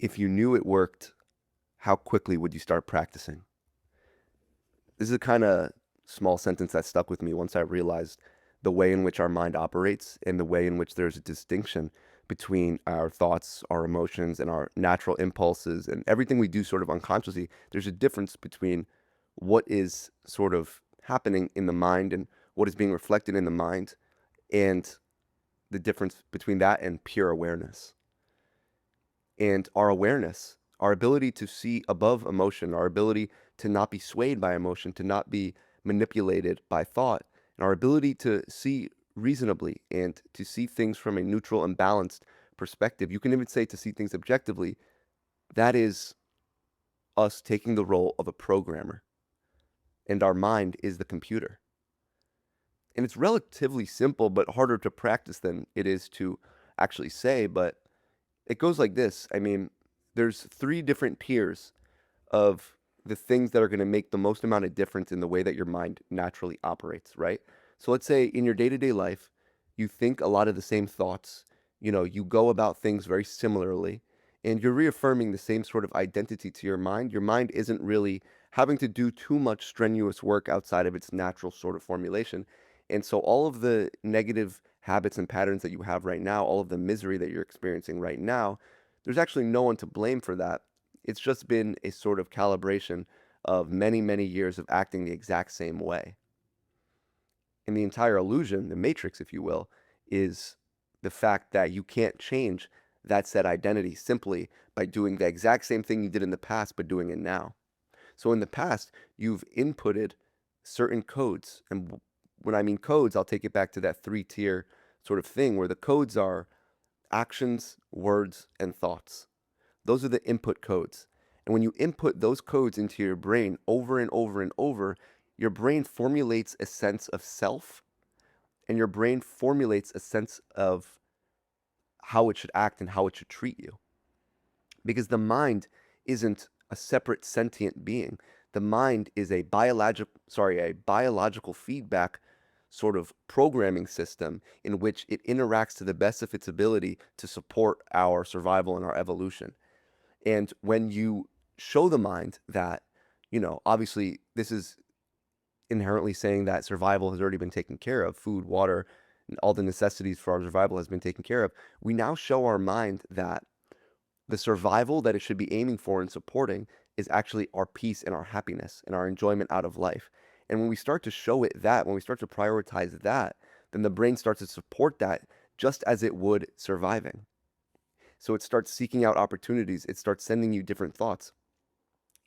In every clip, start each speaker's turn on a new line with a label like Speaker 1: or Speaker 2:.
Speaker 1: If you knew it worked, how quickly would you start practicing? This is a kind of small sentence that stuck with me once I realized the way in which our mind operates and the way in which there's a distinction between our thoughts, our emotions, and our natural impulses and everything we do sort of unconsciously. There's a difference between what is sort of happening in the mind and what is being reflected in the mind, and the difference between that and pure awareness. And our awareness, our ability to see above emotion, our ability to not be swayed by emotion, to not be manipulated by thought, and our ability to see reasonably and to see things from a neutral and balanced perspective. You can even say to see things objectively. That is us taking the role of a programmer, and our mind is the computer. And it's relatively simple, but harder to practice than it is to actually say. But it goes like this. I mean, there's three different tiers of the things that are going to make the most amount of difference in the way that your mind naturally operates, right? So let's say in your day-to-day life, you think a lot of the same thoughts, you go about things very similarly, and you're reaffirming the same sort of identity to your mind. Your mind isn't really having to do too much strenuous work outside of its natural sort of formulation. And so all of the negative habits and patterns that you have right now, all of the misery that you're experiencing right now, there's actually no one to blame for that. It's just been a sort of calibration of many, many years of acting the exact same way. And the entire illusion, the matrix, if you will, is the fact that you can't change that said identity simply by doing the exact same thing you did in the past, but doing it now. So in the past, you've inputted certain codes. And when I mean codes, I'll take it back to that three-tier sort of thing where the codes are actions, words, and thoughts. Those are the input codes. And when you input those codes into your brain over and over and over, your brain formulates a sense of self, and your brain formulates a sense of how it should act and how it should treat you. Because the mind isn't a separate sentient being. The mind is a biological feedback sort of programming system in which it interacts to the best of its ability to support our survival and our evolution. And when you show the mind that, obviously this is inherently saying that survival has already been taken care of, food, water, and all the necessities for our survival has been taken care of. We now show our mind that the survival that it should be aiming for and supporting is actually our peace and our happiness and our enjoyment out of life. And when we start to show it that, when we start to prioritize that, then the brain starts to support that just as it would surviving. So it starts seeking out opportunities. It starts sending you different thoughts.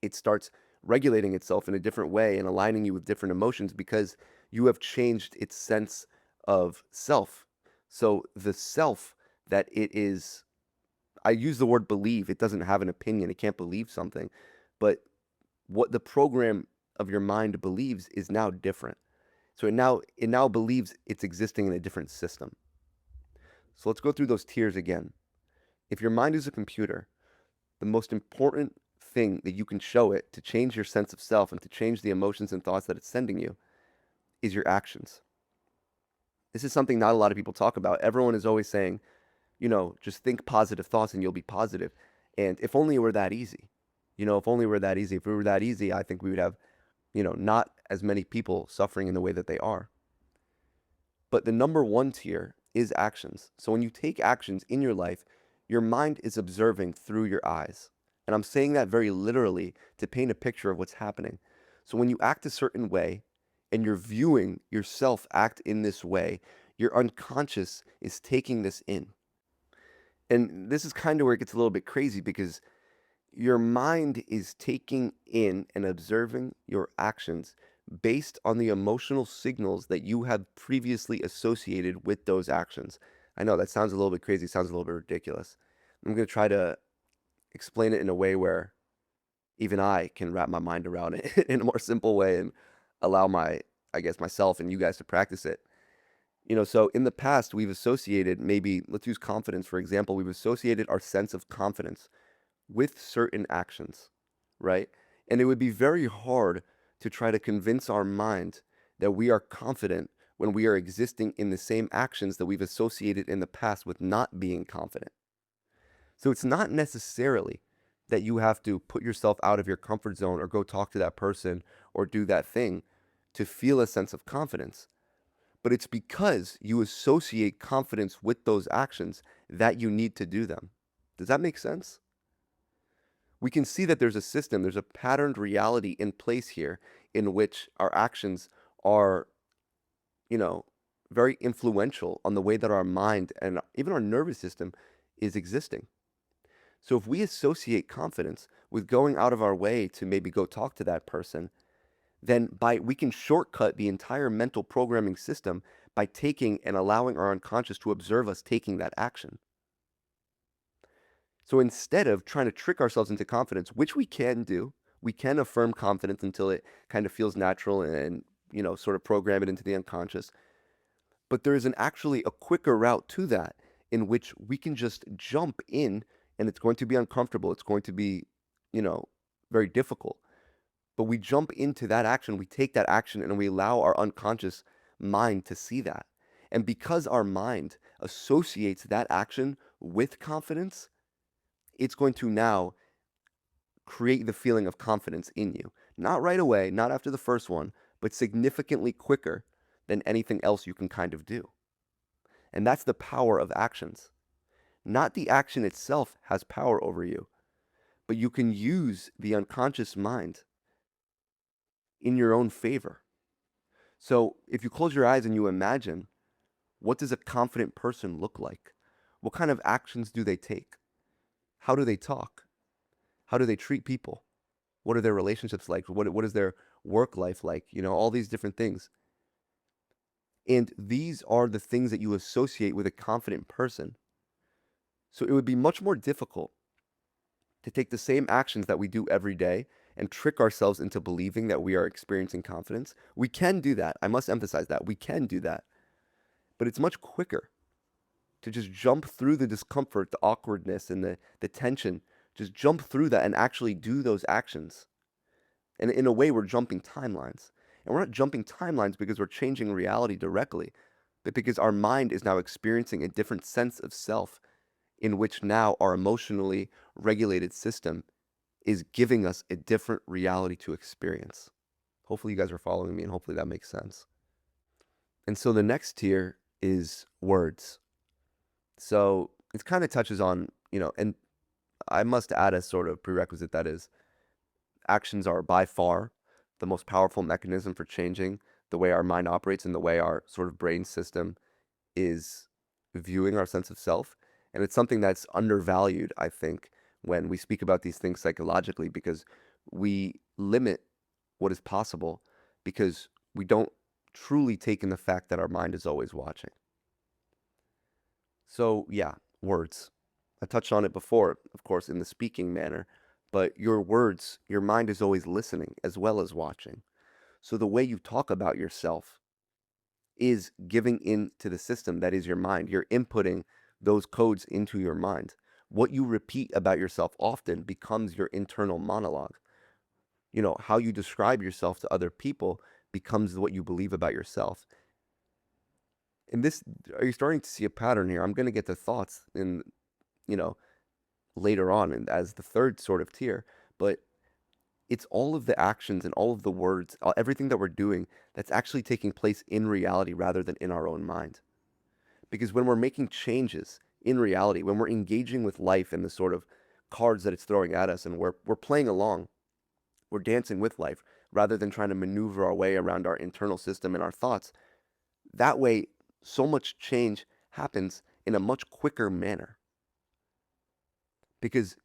Speaker 1: It starts regulating itself in a different way and aligning you with different emotions because you have changed its sense of self. So the self that it is, I use the word believe, it doesn't have an opinion, it can't believe something, but what the program of your mind believes is now different. So it now believes it's existing in a different system. So let's go through those tiers again. If your mind is a computer, the most important thing that you can show it to change your sense of self and to change the emotions and thoughts that it's sending you is your actions. This is something not a lot of people talk about. Everyone is always saying, just think positive thoughts and you'll be positive. And if only it were that easy. If only it were that easy. If it were that easy, I think we would have, not as many people suffering in the way that they are. But the number one tier is actions. So when you take actions in your life, your mind is observing through your eyes. And I'm saying that very literally to paint a picture of what's happening. So when you act a certain way and you're viewing yourself act in this way, your unconscious is taking this in. And this is kind of where it gets a little bit crazy because your mind is taking in and observing your actions based on the emotional signals that you have previously associated with those actions. I know that sounds a little bit crazy, sounds a little bit ridiculous. I'm going to try to explain it in a way where even I can wrap my mind around it in a more simple way and allow I guess, myself and you guys to practice it. So in the past, we've associated, maybe let's use confidence, for example, we've associated our sense of confidence with certain actions, right? And it would be very hard to try to convince our mind that we are confident when we are existing in the same actions that we've associated in the past with not being confident. So it's not necessarily that you have to put yourself out of your comfort zone or go talk to that person or do that thing to feel a sense of confidence. But it's because you associate confidence with those actions that you need to do them. Does that make sense? We can see that there's a system, there's a patterned reality in place here in which our actions are, you know, very influential on the way that our mind and even our nervous system is existing. So if we associate confidence with going out of our way to maybe go talk to that person, then by we can shortcut the entire mental programming system by taking and allowing our unconscious to observe us taking that action. So instead of trying to trick ourselves into confidence, which we can do, we can affirm confidence until it kind of feels natural and, sort of program it into the unconscious. But there is actually a quicker route to that in which we can just jump in, and it's going to be uncomfortable. It's going to be, you know, very difficult. But we jump into that action, we take that action, and we allow our unconscious mind to see that. And because our mind associates that action with confidence, it's going to now create the feeling of confidence in you. Not right away, not after the first one, but significantly quicker than anything else you can kind of do. And that's the power of actions. Not the action itself has power over you, but you can use the unconscious mind in your own favor. So if you close your eyes and you imagine, what does a confident person look like? What kind of actions do they take? How do they talk? How do they treat people? What are their relationships like? What is their work life like? All these different things. And these are the things that you associate with a confident person. So it would be much more difficult to take the same actions that we do every day and trick ourselves into believing that we are experiencing confidence. We can do that. I must emphasize that. We can do that. But it's much quicker to just jump through the discomfort, the awkwardness, and the tension. Just jump through that and actually do those actions. And in a way, we're jumping timelines. And we're not jumping timelines because we're changing reality directly, but because our mind is now experiencing a different sense of self in which now our emotionally regulated system is giving us a different reality to experience. Hopefully, you guys are following me, and hopefully that makes sense. And so the next tier is words. So it kind of touches on, and I must add a sort of prerequisite that is actions are by far the most powerful mechanism for changing the way our mind operates and the way our sort of brain system is viewing our sense of self. And it's something that's undervalued, I think, when we speak about these things psychologically, because we limit what is possible because we don't truly take in the fact that our mind is always watching. So, yeah, words. I touched on it before, of course, in the speaking manner, but your words, your mind is always listening as well as watching. So the way you talk about yourself is giving in to the system that is your mind. You're inputting those codes into your mind. What you repeat about yourself often becomes your internal monologue. How you describe yourself to other people becomes what you believe about yourself. And this, are you starting to see a pattern here? I'm going to get to thoughts in, you know, later on and as the third sort of tier, but it's all of the actions and all of the words, everything that we're doing that's actually taking place in reality rather than in our own mind. Because when we're making changes in reality, when we're engaging with life and the sort of cards that it's throwing at us and we're playing along, we're dancing with life rather than trying to maneuver our way around our internal system and our thoughts. That way, so much change happens in a much quicker manner because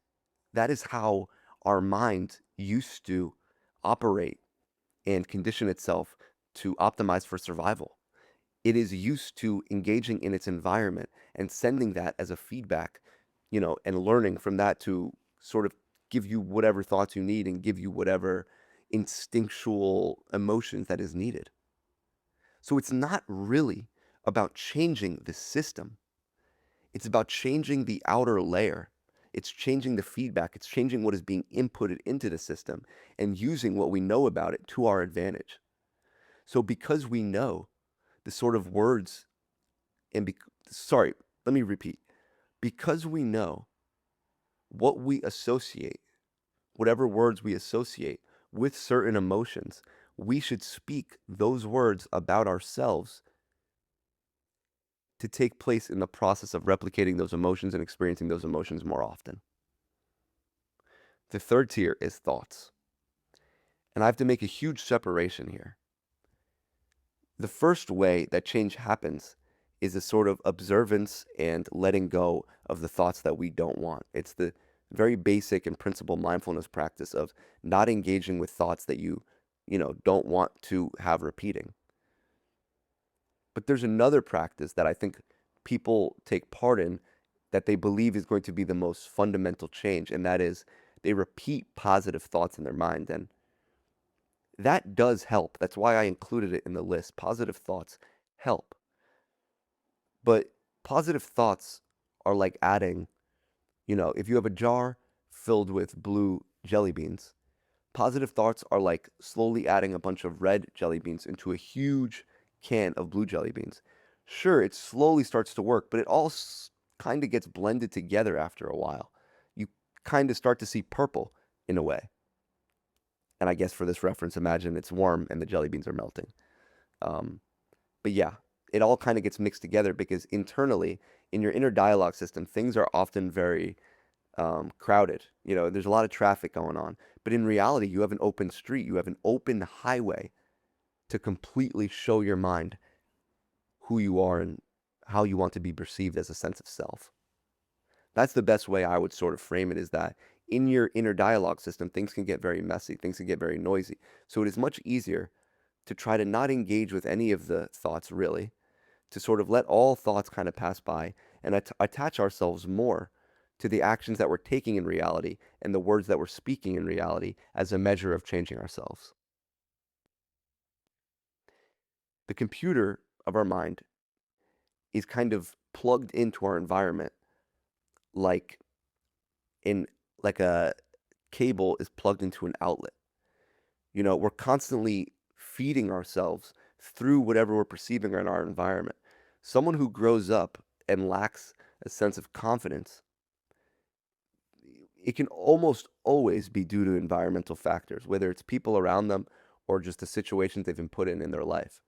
Speaker 1: that is how our mind used to operate and condition itself to optimize for survival. It is used to engaging in its environment and sending that as a feedback, and learning from that to sort of give you whatever thoughts you need and give you whatever instinctual emotions that is needed. So it's not really about changing the system. It's about changing the outer layer. It's changing the feedback. It's changing what is being inputted into the system and using what we know about it to our advantage. So because we know the sort of words sorry, let me repeat. Because we know what we associate whatever words we associate with certain emotions, we should speak those words about ourselves to take place in the process of replicating those emotions and experiencing those emotions more often. The third tier is thoughts. And I have to make a huge separation here. The first way that change happens is a sort of observance and letting go of the thoughts that we don't want. It's the very basic and principal mindfulness practice of not engaging with thoughts that you don't want to have repeating. But there's another practice that I think people take part in that they believe is going to be the most fundamental change, and that is they repeat positive thoughts in their mind. And that does help. That's why I included it in the list. Positive thoughts help. But positive thoughts are like adding, if you have a jar filled with blue jelly beans, positive thoughts are like slowly adding a bunch of red jelly beans into a huge can of blue jelly beans. Sure, it slowly starts to work, but it all kind of gets blended together after a while. You kind of start to see purple in a way. And I guess for this reference, imagine it's warm and the jelly beans are melting. Um, but yeah, it all kind of gets mixed together because internally, in your inner dialogue system, things are often very crowded. There's a lot of traffic going on. But in reality, you have an open street, you have an open highway to completely show your mind who you are and how you want to be perceived as a sense of self. That's the best way I would sort of frame it, is that in your inner dialogue system, things can get very messy, things can get very noisy. So it is much easier to try to not engage with any of the thoughts really, to sort of let all thoughts kind of pass by and attach ourselves more to the actions that we're taking in reality and the words that we're speaking in reality as a measure of changing ourselves. The computer of our mind is kind of plugged into our environment like in like a cable is plugged into an outlet. We're constantly feeding ourselves through whatever we're perceiving in our environment. Someone who grows up and lacks a sense of confidence, it can almost always be due to environmental factors, whether it's people around them or just the situations they've been put in their life.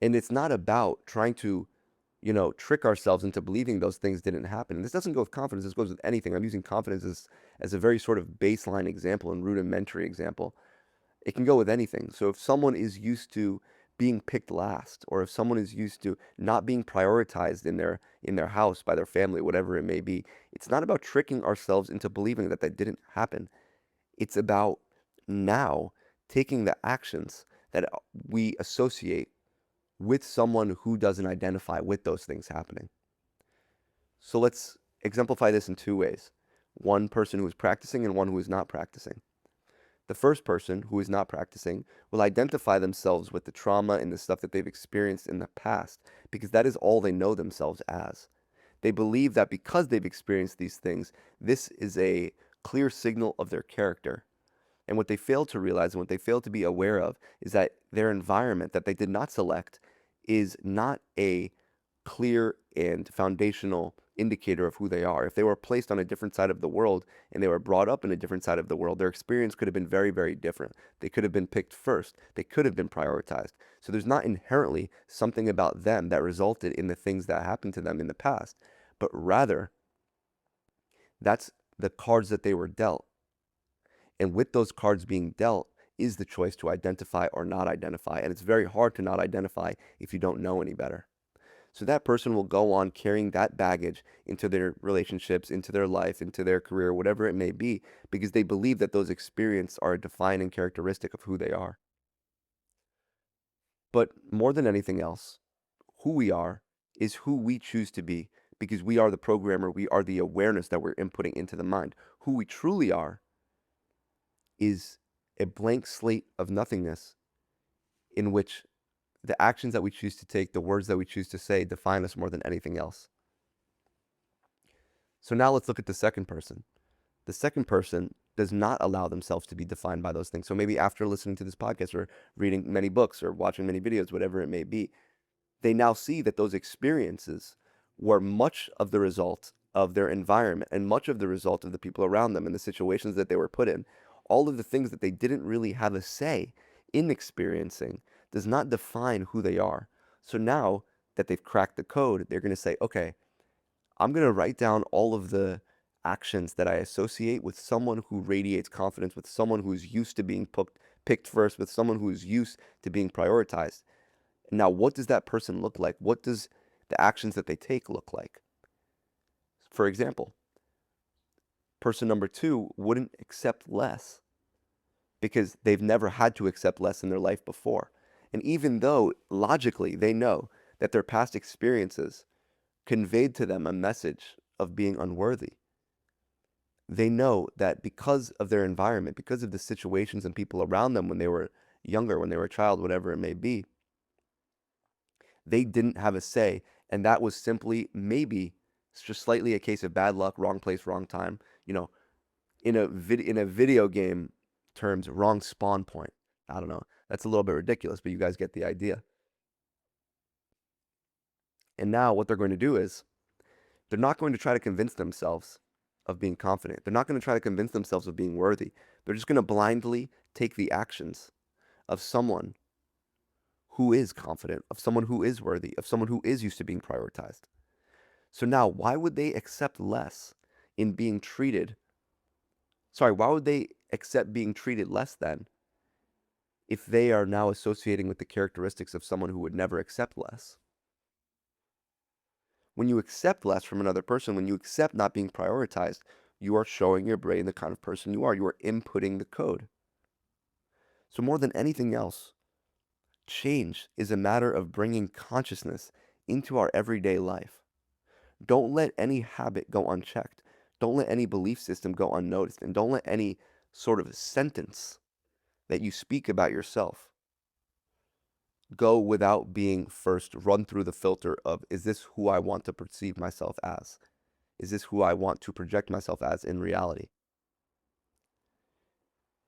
Speaker 1: And it's not about trying to, trick ourselves into believing those things didn't happen. And this doesn't go with confidence, this goes with anything. I'm using confidence as a very sort of baseline example and rudimentary example. It can go with anything. So if someone is used to being picked last, or if someone is used to not being prioritized in their house by their family, whatever it may be, it's not about tricking ourselves into believing that that didn't happen. It's about now taking the actions that we associate with someone who doesn't identify with those things happening. So let's exemplify this in two ways. One person who is practicing and one who is not practicing. The first person, who is not practicing, will identify themselves with the trauma and the stuff that they've experienced in the past because that is all they know themselves as. They believe that because they've experienced these things, this is a clear signal of their character. And what they fail to realize and what they fail to be aware of is that their environment that they did not select is not a clear and foundational indicator of who they are. If they were placed on a different side of the world and they were brought up in a different side of the world, their experience could have been very, very different. They could have been picked first. They could have been prioritized. So there's not inherently something about them that resulted in the things that happened to them in the past, but rather that's the cards that they were dealt. And with those cards being dealt is the choice to identify or not identify. And it's very hard to not identify if you don't know any better. So that person will go on carrying that baggage into their relationships, into their life, into their career, whatever it may be, because they believe that those experiences are a defining characteristic of who they are. But more than anything else, who we are is who we choose to be because we are the programmer, we are the awareness that we're inputting into the mind. Who we truly are is a blank slate of nothingness in which the actions that we choose to take, the words that we choose to say define us more than anything else. So now let's look at the second person. The second person does not allow themselves to be defined by those things. So maybe after listening to this podcast or reading many books or watching many videos, whatever it may be, they now see that those experiences were much of the result of their environment and much of the result of the people around them and the situations that they were put in, all of the things that they didn't really have a say in experiencing, does not define who they are. So now that they've cracked the code, they're going to say, okay, I'm going to write down all of the actions that I associate with someone who radiates confidence, with someone who's used to being picked first, with someone who's used to being prioritized. Now, what does that person look like? What does the actions that they take look like? For example, person number two wouldn't accept less because they've never had to accept less in their life before. And even though logically they know that their past experiences conveyed to them a message of being unworthy, they know that because of their environment, because of the situations and people around them when they were younger, when they were a child, whatever it may be, they didn't have a say. And that was simply maybe it's just slightly a case of bad luck, wrong place, wrong time. You know, in a video game terms, wrong spawn point. I don't know. That's a little bit ridiculous, but you guys get the idea. And now what they're going to do is they're not going to try to convince themselves of being confident. They're not going to try to convince themselves of being worthy. They're just going to blindly take the actions of someone who is confident, of someone who is worthy, of someone who is used to being prioritized. So now, why would they accept less in being treated? Sorry, why would they accept being treated less than if they are now associating with the characteristics of someone who would never accept less? When you accept less from another person, when you accept not being prioritized, you are showing your brain the kind of person you are. You are inputting the code. So more than anything else, change is a matter of bringing consciousness into our everyday life. Don't let any habit go unchecked. Don't let any belief system go unnoticed. And don't let any sort of sentence that you speak about yourself go without being first run through the filter of, is this who I want to perceive myself as? Is this who I want to project myself as in reality?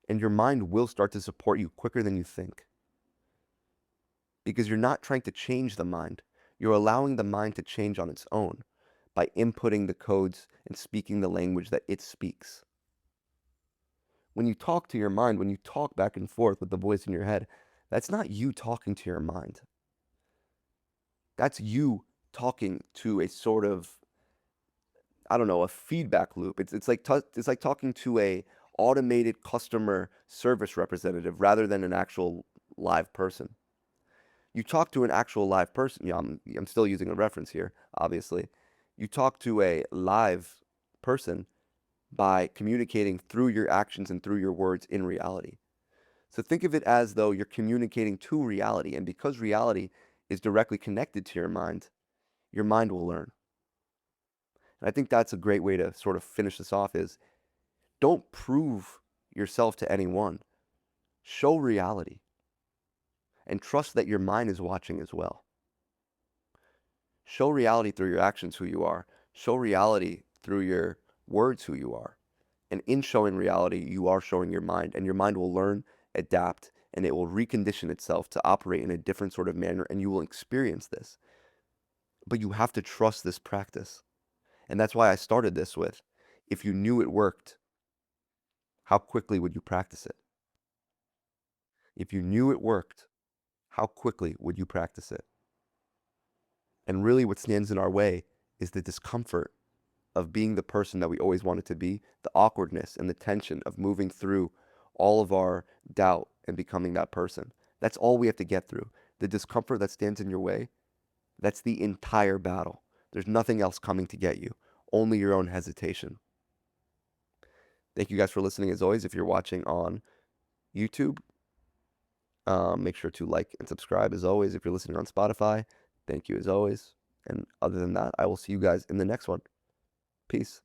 Speaker 1: And your mind will start to support you quicker than you think. Because you're not trying to change the mind. You're allowing the mind to change on its own by inputting the codes and speaking the language that it speaks. When you talk to your mind, when you talk back and forth with the voice in your head, that's not you talking to your mind. That's you talking to a sort of, I don't know, a feedback loop. It's like talking to a automated customer service representative rather than an actual live person. You talk to an actual live person. Yeah, I'm still using a reference here, obviously. You talk to a live person by communicating through your actions and through your words in reality. So think of it as though you're communicating to reality, and because reality is directly connected to your mind will learn. And I think that's a great way to sort of finish this off is don't prove yourself to anyone. Show reality and trust that your mind is watching as well. Show reality through your actions who you are. Show reality through your words who you are. And in showing reality, you are showing your mind, and your mind will learn, adapt, and it will recondition itself to operate in a different sort of manner, and you will experience this. But you have to trust this practice. And that's why I started this with, if you knew it worked, how quickly would you practice it? If you knew it worked, how quickly would you practice it? And really what stands in our way is the discomfort of being the person that we always wanted to be, the awkwardness and the tension of moving through all of our doubt and becoming that person. That's all we have to get through. The discomfort that stands in your way, that's the entire battle. There's nothing else coming to get you, only your own hesitation. Thank you guys for listening as always. If you're watching on YouTube, make sure to like and subscribe as always. If you're listening on Spotify, thank you as always. And other than that, I will see you guys in the next one. Peace.